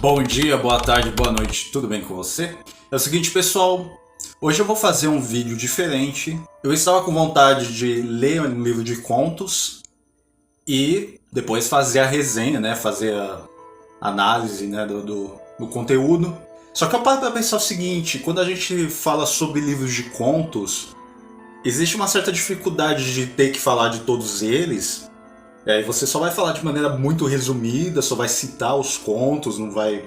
Bom dia, boa tarde, boa noite, tudo bem com você? É o seguinte, pessoal, hoje eu vou fazer um vídeo diferente. Eu estava com vontade de ler um livro de contos e depois fazer a resenha, né? Fazer a análise, né, do conteúdo. Só que eu paro para pensar o seguinte, quando a gente fala sobre livros de contos, existe uma certa dificuldade de ter que falar de todos eles. E aí você só vai falar de maneira muito resumida, só vai citar os contos, não vai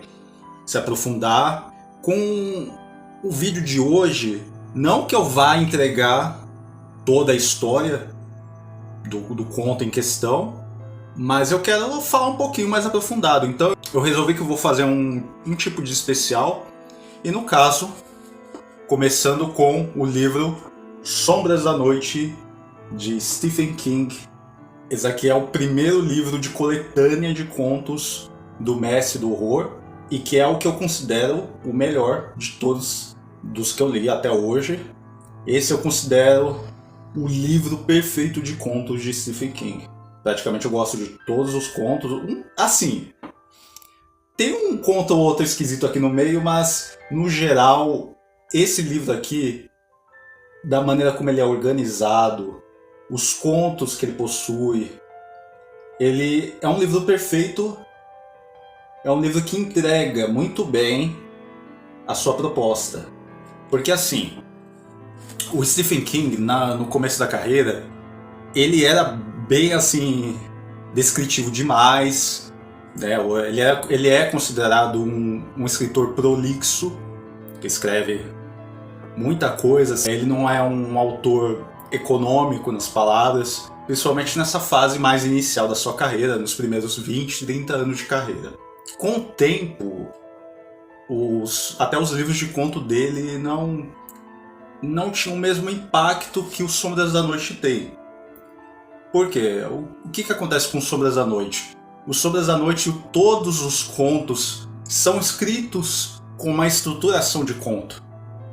se aprofundar. Com o vídeo de hoje, não que eu vá entregar toda a história do conto em questão, mas eu quero falar um pouquinho mais aprofundado. Então eu resolvi que eu vou fazer um tipo de especial, e no caso, começando com o livro Sombras da Noite, de Stephen King. Esse aqui é o primeiro livro de coletânea de contos do mestre do horror, e que é o que eu considero o melhor de todos dos que eu li até hoje. Esse eu considero o livro perfeito de contos de Stephen King. Praticamente eu gosto de todos os contos. Assim, tem um conto ou outro esquisito aqui no meio, mas no geral, esse livro aqui, da maneira como ele é organizado, os contos que ele possui, ele é um livro perfeito, é um livro que entrega muito bem a sua proposta. Porque assim, o Stephen King, no começo da carreira, ele era bem assim, descritivo demais, né? Ele é considerado um escritor prolixo, que escreve muita coisa. Ele não é um autor econômico nas palavras, principalmente nessa fase mais inicial da sua carreira, nos primeiros 20, 30 anos de carreira. Com o tempo, até os livros de conto dele não tinham o mesmo impacto que o Sombras da Noite tem. Por quê? O que acontece com Sombras da Noite? O Sombras da Noite, todos os contos são escritos com uma estruturação de conto.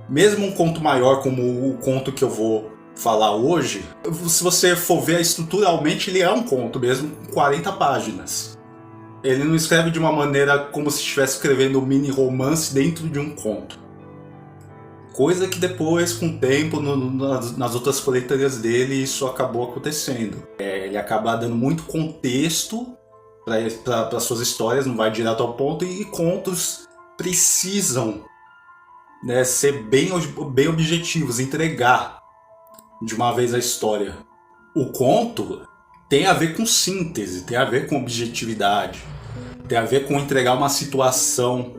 Mesmo um conto maior como o conto que eu vou falar hoje, se você for ver estruturalmente, ele é um conto mesmo, com 40 páginas. Ele não escreve de uma maneira como se estivesse escrevendo um mini romance dentro de um conto. Coisa que depois, com o tempo, nas outras coletâneas dele, isso acabou acontecendo. Ele acaba dando muito contexto para suas histórias, não vai direto ao ponto, e contos precisam, né, ser bem objetivos, entregar de uma vez a história. O conto tem a ver com síntese, tem a ver com objetividade, tem a ver com entregar uma situação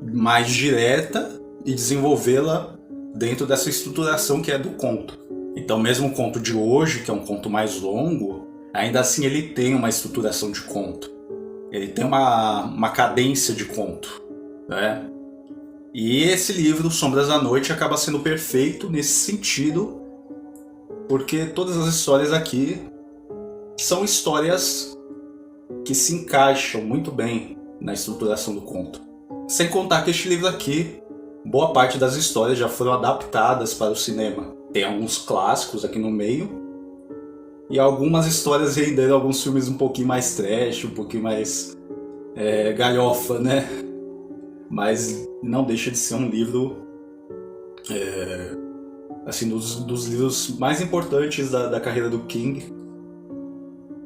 mais direta e desenvolvê-la dentro dessa estruturação que é do conto. Então mesmo o conto de hoje, que é um conto mais longo, ainda assim ele tem uma estruturação de conto. Ele tem uma cadência de conto, né? E esse livro, Sombras da Noite, acaba sendo perfeito nesse sentido, porque todas as histórias aqui são histórias que se encaixam muito bem na estruturação do conto. Sem contar que este livro aqui, boa parte das histórias já foram adaptadas para o cinema. Tem alguns clássicos aqui no meio, e algumas histórias renderam alguns filmes um pouquinho mais trash, um pouquinho mais galhofa, né? Mas não deixa de ser um livro assim, dos livros mais importantes da carreira do King,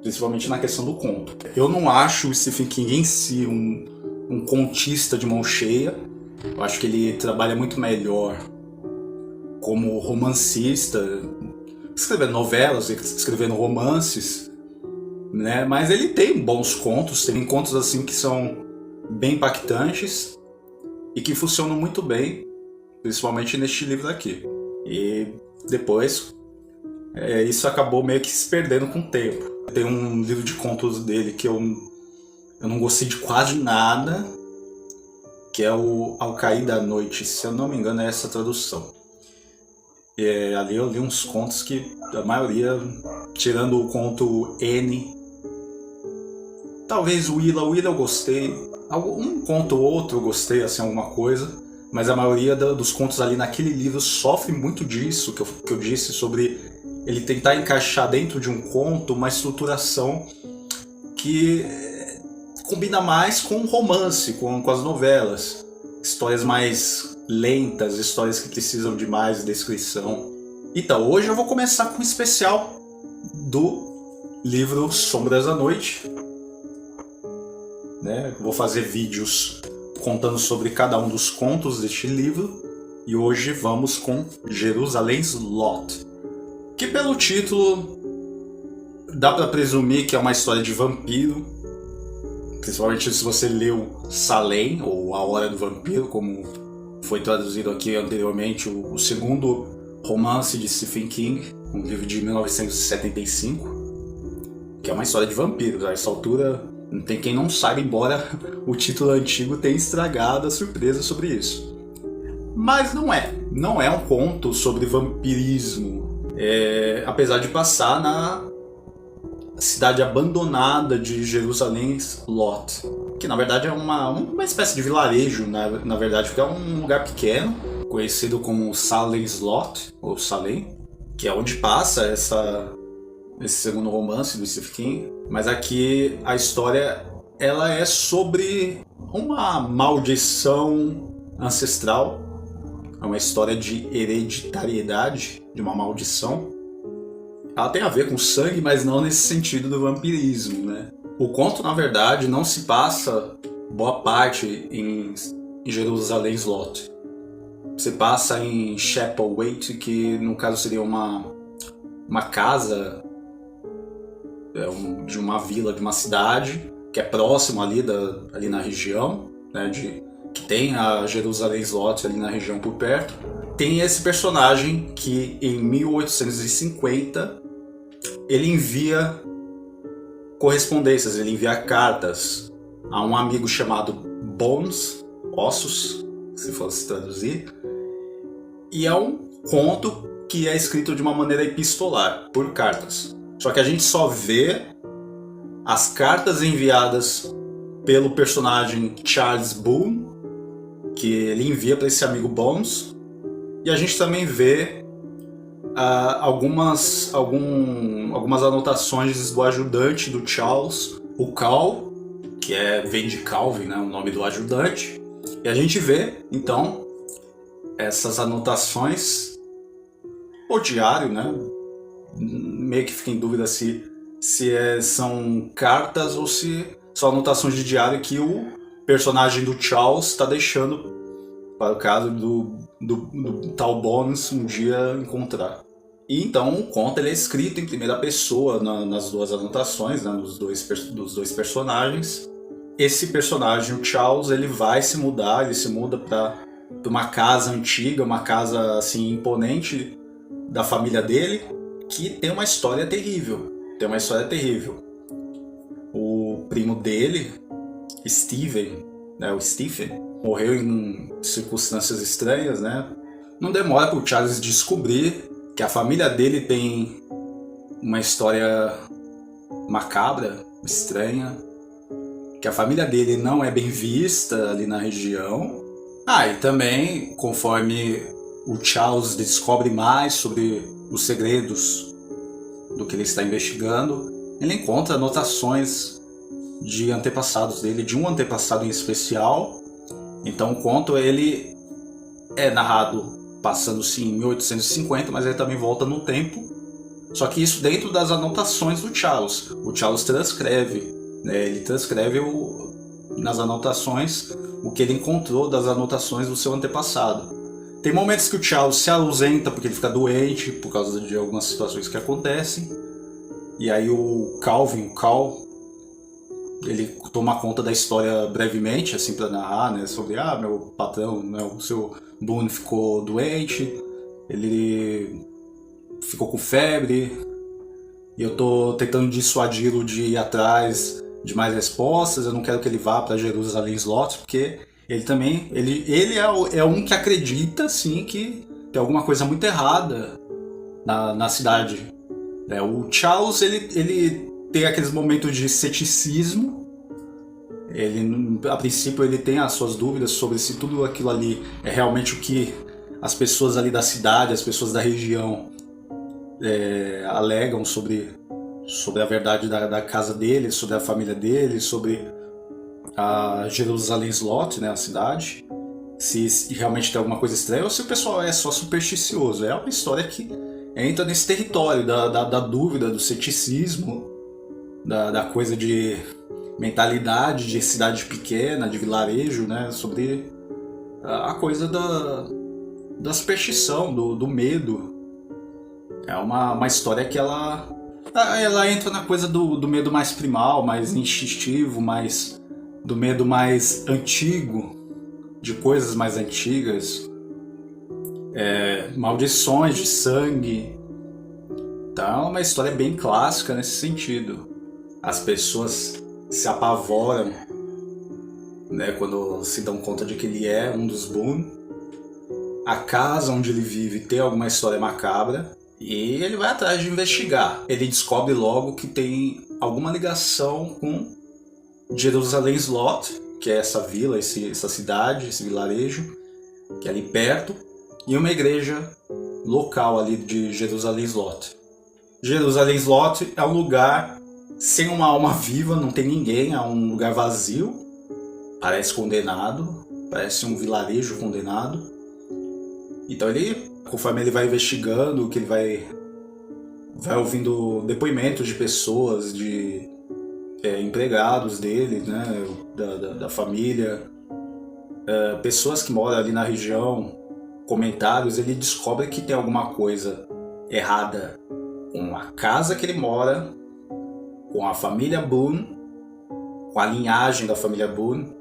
principalmente na questão do conto. Eu não acho o Stephen King em si um contista de mão cheia. Eu acho que ele trabalha muito melhor como romancista, escrevendo novelas, escrevendo romances, né? Mas ele tem bons contos, tem contos assim que são bem impactantes e que funcionam muito bem, principalmente neste livro aqui. E depois, isso acabou meio que se perdendo com o tempo. Tem um livro de contos dele que eu não gostei de quase nada, que é o Ao Cair da Noite, se eu não me engano é essa a tradução. Ali eu li uns contos que a maioria, tirando o conto N, talvez o Willa eu gostei, um conto ou outro eu gostei, assim, alguma coisa. Mas a maioria dos contos ali naquele livro sofre muito disso que eu disse, sobre ele tentar encaixar dentro de um conto uma estruturação que combina mais com romance, com as novelas. Histórias mais lentas, histórias que precisam de mais descrição. Então, hoje eu vou começar com um especial do livro Sombras da Noite. Vou fazer vídeos contando sobre cada um dos contos deste livro. E hoje vamos com Jerusalem's Lot, que pelo título dá para presumir que é uma história de vampiro, principalmente se você leu Salem, ou A Hora do Vampiro, como foi traduzido aqui anteriormente, o segundo romance de Stephen King, um livro de 1975, que é uma história de vampiros. A essa altura não tem quem não saiba, embora o título antigo tenha estragado a surpresa sobre isso. Mas não é um conto sobre vampirismo, apesar de passar na cidade abandonada de Jerusalem's Lot, que na verdade é uma espécie de vilarejo, na verdade, porque é um lugar pequeno, conhecido como Salem's Lot, ou Salem, que é onde passa esse segundo romance do Stephen King. Mas aqui a história ela é sobre uma maldição ancestral. É uma história de hereditariedade, de uma maldição. Ela tem a ver com sangue, mas não nesse sentido do vampirismo, né? O conto, na verdade, não se passa boa parte em Jerusalem's Lot. Se passa em Chapelwaite, que no caso seria uma casa de uma vila, de uma cidade, que é próximo ali na região, né, que tem a Jerusalem's Lot ali na região por perto. Tem esse personagem que em 1850 ele envia correspondências, ele envia cartas a um amigo chamado Bones, Ossos, se fosse traduzir. E é um conto que é escrito de uma maneira epistolar, por cartas. Só que a gente só vê as cartas enviadas pelo personagem Charles Boone, que ele envia para esse amigo Bones, e a gente também vê algumas anotações do ajudante do Charles, o Cal, que vem de Calvin, né, o nome do ajudante, e a gente vê então essas anotações, o diário, né, meio que fica em dúvida se são cartas ou se são anotações de diário que o personagem do Charles está deixando para o caso do tal Bones um dia encontrar. E então o conto ele é escrito em primeira pessoa nas duas anotações, né, dos dois personagens. Esse personagem, o Charles, ele se muda para uma casa antiga, uma casa assim imponente da família dele, que tem uma história terrível. O primo dele, Stephen, morreu em circunstâncias estranhas, né? Não demora para o Charles descobrir que a família dele tem uma história macabra, estranha, que a família dele não é bem vista ali na região. E também, conforme o Charles descobre mais sobre os segredos do que ele está investigando, ele encontra anotações de antepassados dele, de um antepassado em especial. Então o conto ele é narrado passando-se em 1850, mas ele também volta no tempo. Só que isso dentro das anotações do Charles. O Charles transcreve, né? Ele transcreve nas anotações o que ele encontrou das anotações do seu antepassado. Tem momentos que o Charles se ausenta porque ele fica doente por causa de algumas situações que acontecem. E aí o Cal, ele toma conta da história brevemente, assim, para narrar, né, sobre meu patrão, né, o seu Boone ficou doente, ele ficou com febre, e eu tô tentando dissuadi-lo de ir atrás de mais respostas. Eu não quero que ele vá para Jerusalem's Lot, porque ele também ele é um que acredita, sim, que tem alguma coisa muito errada na cidade. O Charles, ele tem aqueles momentos de ceticismo. A princípio ele tem as suas dúvidas sobre se tudo aquilo ali é realmente o que as pessoas ali da cidade, as pessoas da região alegam sobre a verdade da casa dele, sobre a família dele, sobre a Jerusalém Slot, né, a cidade, se realmente tem alguma coisa estranha ou se o pessoal é só supersticioso. É uma história que entra nesse território da dúvida, do ceticismo, da coisa de mentalidade de cidade pequena, de vilarejo, né, sobre a coisa da superstição, do medo. É uma história que ela entra na coisa do medo mais primal, mais instintivo, do medo mais antigo, de coisas mais antigas, maldições de sangue. Então é uma história bem clássica nesse sentido. As pessoas se apavoram, né, quando se dão conta de que ele é um dos Boone. A casa onde ele vive tem alguma história macabra e ele vai atrás de investigar. Ele descobre logo que tem alguma ligação com Jerusalém Slot, que é essa vila, essa cidade, esse vilarejo, que é ali perto, e uma igreja local ali de Jerusalém Slot. Jerusalém Slot é um lugar sem uma alma viva, não tem ninguém, é um lugar vazio, parece condenado, parece um vilarejo condenado. Então conforme ele vai investigando, que ele vai ouvindo depoimentos de pessoas, de empregados dele, né, da família, pessoas que moram ali na região, comentários, ele descobre que tem alguma coisa errada com a casa que ele mora, com a família Boone, com a linhagem da família Boone.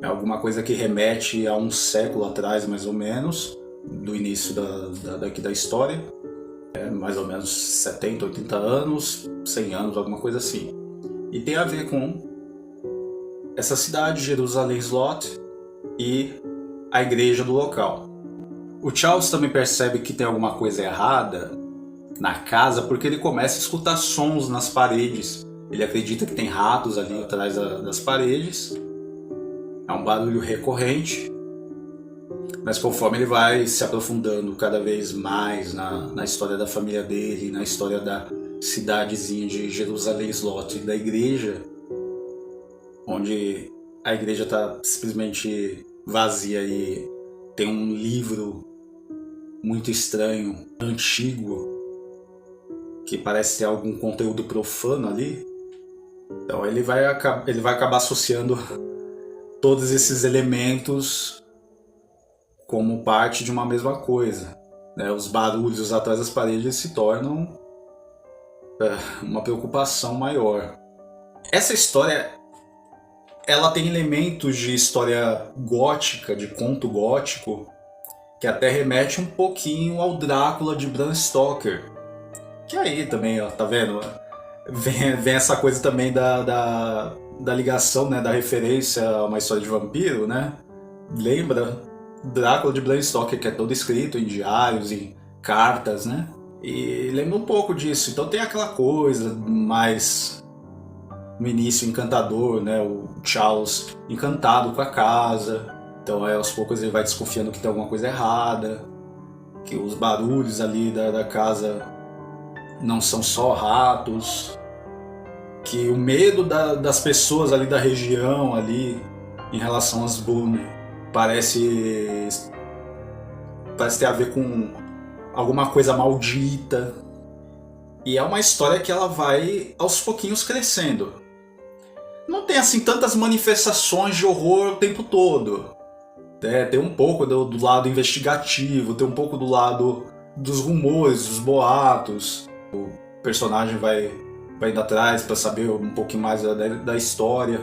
É alguma coisa que remete a um século atrás, mais ou menos, do início da história. Mais ou menos 70, 80 anos, 100 anos, alguma coisa assim. E tem a ver com essa cidade, Jerusalém Slot, e a igreja do local. O Charles também percebe que tem alguma coisa errada na casa porque ele começa a escutar sons nas paredes. Ele acredita que tem ratos ali atrás das paredes. É um barulho recorrente. Mas conforme ele vai se aprofundando cada vez mais na história da família dele, na história da cidadezinha de Jerusalém Slot, da igreja, onde a igreja está simplesmente vazia e tem um livro muito estranho, antigo, que parece ter algum conteúdo profano ali. Então ele vai acabar associando todos esses elementos como parte de uma mesma coisa, né? Os barulhos atrás das paredes se tornam uma preocupação maior. Essa história, ela tem elementos de história gótica, de conto gótico, que até remete um pouquinho ao Drácula de Bram Stoker. Que aí também, ó, tá vendo? Vem essa coisa também da ligação, né, da referência a uma história de vampiro, né? Lembra Drácula de Bram Stoker, que é todo escrito em diários, em cartas, né? E lembra um pouco disso. Então tem aquela coisa mais no início encantador, né? O Charles encantado com a casa. Então aos poucos ele vai desconfiando que tem alguma coisa errada, que os barulhos ali da casa não são só ratos, que o medo das pessoas ali da região ali em relação às Boone parece ter a ver com alguma coisa maldita. E é uma história que ela vai aos pouquinhos crescendo. Não tem assim tantas manifestações de horror o tempo todo. Tem um pouco do lado investigativo, tem um pouco do lado dos rumores, dos boatos. O personagem vai indo atrás para saber um pouquinho mais da história.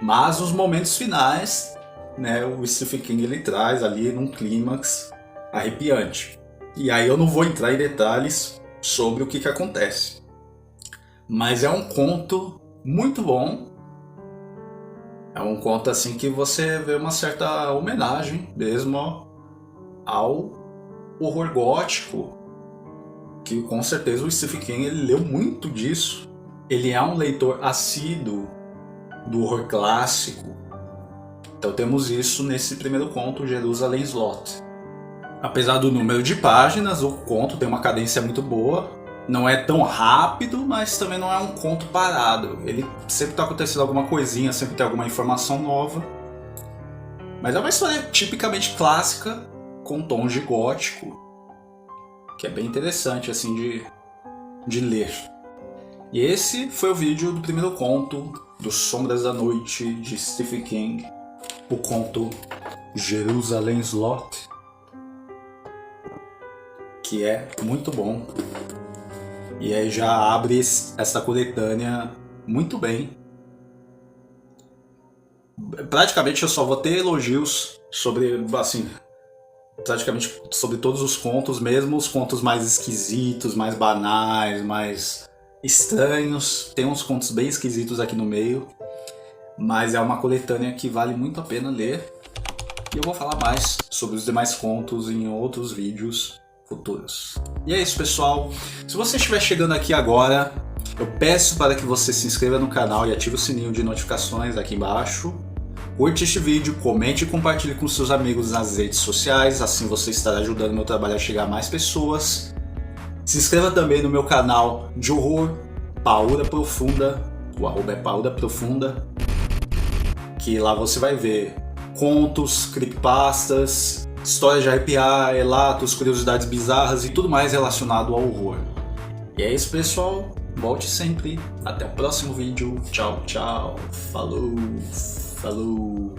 Mas nos momentos finais, né, o Stephen King ele traz ali num clímax arrepiante. E aí eu não vou entrar em detalhes sobre o que acontece. Mas é um conto muito bom. É um conto assim que você vê uma certa homenagem mesmo ao horror gótico, que com certeza o Stephen King ele leu muito disso. Ele é um leitor assíduo do horror clássico. Então temos isso nesse primeiro conto, Jerusalém Slot. Apesar do número de páginas, o conto tem uma cadência muito boa. Não é tão rápido, mas também não é um conto parado. Ele sempre tá acontecendo alguma coisinha, sempre tem alguma informação nova. Mas é uma história tipicamente clássica, com tons de gótico, que é bem interessante assim de ler. E esse foi o vídeo do primeiro conto dos Sombras da Noite de Stephen King, o conto Jerusalem's Lot, que é muito bom. E aí já abre essa coletânea muito bem. Praticamente eu só vou ter elogios sobre, assim, praticamente sobre todos os contos, mesmo os contos mais esquisitos, mais banais, mais estranhos. Tem uns contos bem esquisitos aqui no meio, mas é uma coletânea que vale muito a pena ler. E eu vou falar mais sobre os demais contos em outros vídeos futuros. E é isso, pessoal. Se você estiver chegando aqui agora, eu peço para que você se inscreva no canal e ative o sininho de notificações aqui embaixo. Curte este vídeo, comente e compartilhe com seus amigos nas redes sociais, assim você estará ajudando meu trabalho a chegar a mais pessoas. Se inscreva também no meu canal de horror, Paura Profunda, o arroba é Paura Profunda, que lá você vai ver contos, creepypastas, histórias de arrepiar, relatos, curiosidades bizarras e tudo mais relacionado ao horror. E é isso, pessoal. Volte sempre. Até o próximo vídeo. Tchau, tchau. Falou. Falou.